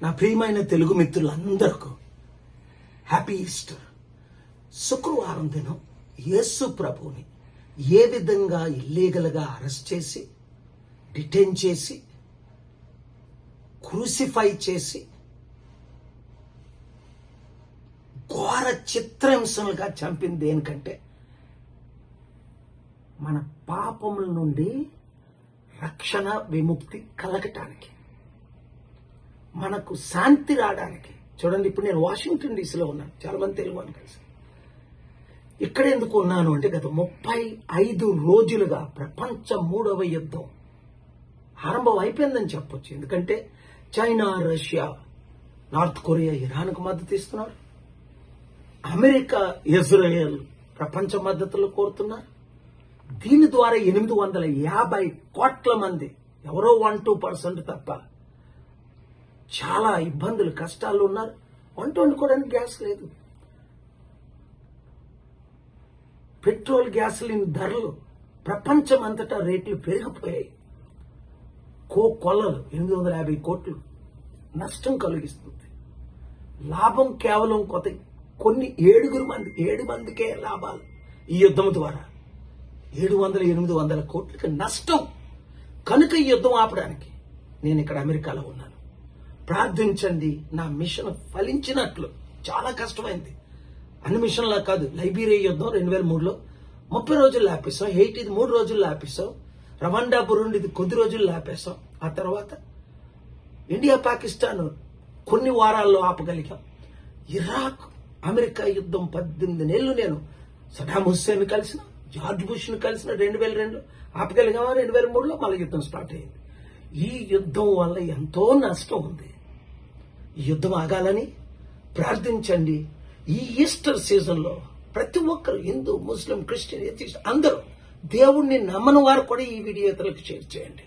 నా ప్రియమైన తెలుగు మిత్రులందరికీ హ్యాపీ ఈస్టర్. శుక్రవారం దినం యేసు ప్రభువుని ఏ విధంగా ఇల్లీగల్గా అరెస్ట్ చేసి, డిటైన్ చేసి, క్రూసిఫై చేసి, ఘోర చిత్రహింసలుగా చంపింది దేనికంటే మన పాపముల నుండి రక్షణ విముక్తి కలగటానికి, మనకు శాంతి రావడానికి. చూడండి, ఇప్పుడు నేను వాషింగ్టన్ డీసీలో ఉన్నాను, చాలా మంది తెలుగు అని కలిసి. ఇక్కడ ఎందుకు ఉన్నాను అంటే గత 35 రోజులుగా ప్రపంచ 3వ యుద్ధం ఆరంభం అయిపోయిందని చెప్పొచ్చు. ఎందుకంటే చైనా, రష్యా, నార్త్ కొరియా ఇరాన్కు మద్దతు ఇస్తున్నారు. అమెరికా, ఇజ్రాయెల్ ప్రపంచ మద్దతులు కోరుతున్నారు. దీని ద్వారా 850 కోట్ల మంది, ఎవరో 1-2% తప్ప, చాలా ఇబ్బందులు, కష్టాలు ఉన్నారు. వంట వండుకోవడానికి గ్యాస్ లేదు. పెట్రోల్, గ్యాసులిన్ ధరలు ప్రపంచం అంతటా రేట్లు పెరిగిపోయాయి. కొల్లలు 850 కోట్లు నష్టం కలిగిస్తుంది. లాభం కేవలం కొన్ని 7 మందికే లాభాలు. ఈ యుద్ధం ద్వారా 700-800 కోట్లకి నష్టం. కనుక ఈ యుద్ధం ఆపడానికి నేను ఇక్కడ అమెరికాలో ఉన్నాను. ప్రార్థించండి, నా మిషన్ ఫలించినట్లు. చాలా కష్టమైంది, అన్ని మిషన్లా కాదు. లైబీరియా యుద్ధం 2003లో 30 రోజులు ఆపేసాం. హెయిటీది 3 రోజుల్లో ఆపేసాం. రవాండా, బురుండిది కొద్ది రోజుల్లో ఆపేసాం. ఆ తర్వాత ఇండియా, పాకిస్తాన్ కొన్ని వారాల్లో ఆపగలిగాం. ఇరాక్, అమెరికా యుద్ధం 18 నెలలు నేను సడాం హుస్సేన్ కలిసిన, జార్జ్ బుష్ను కలిసిన 2002లో ఆపగలిగామా. 2003లో మళ్ళీ యుద్ధం స్టార్ట్ అయింది. ఈ యుద్ధం వల్ల ఎంతో నష్టం ఉంది. ఈ యుద్ధం ఆగాలని ప్రార్థించండి. ఈ ఈస్టర్ సీజన్లో ప్రతి ఒక్కరు, హిందూ, ముస్లిం, క్రిస్టియన్, ఎథిస్ట్, అందరూ దేవుణ్ణి నమ్మని వారు కూడా ఈ వీడియో ఇతరులకు షేర్ చేయండి.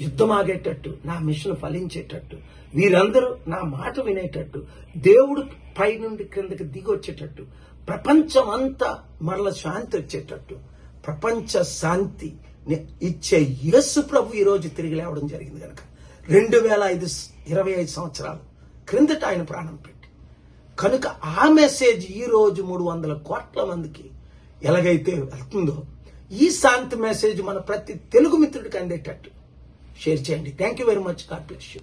యుద్ధం ఆగేటట్టు, నా మిషన్ ఫలించేటట్టు, వీరందరూ నా మాట వినేటట్టు, దేవుడు పై నుండి క్రిందకి దిగి వచ్చేటట్టు, ప్రపంచం అంతా మరల శాంతి వచ్చేటట్టు, ప్రపంచ శాంతి ఇచ్చే యేసు ప్రభు ఈ రోజు తిరిగి లేవడం జరిగింది. కనుక 25 సంవత్సరాలు క్రిందట ఆయన ప్రాణం పెట్టి, కనుక ఆ మెసేజ్ ఈ రోజు 300 కోట్ల మందికి ఎలాగైతే వెళ్తుందో, ఈ శాంతి మెసేజ్ మన ప్రతి తెలుగు మిత్రుడికి అందేటట్టు షేర్ చేయండి. Thank you very much. God bless you.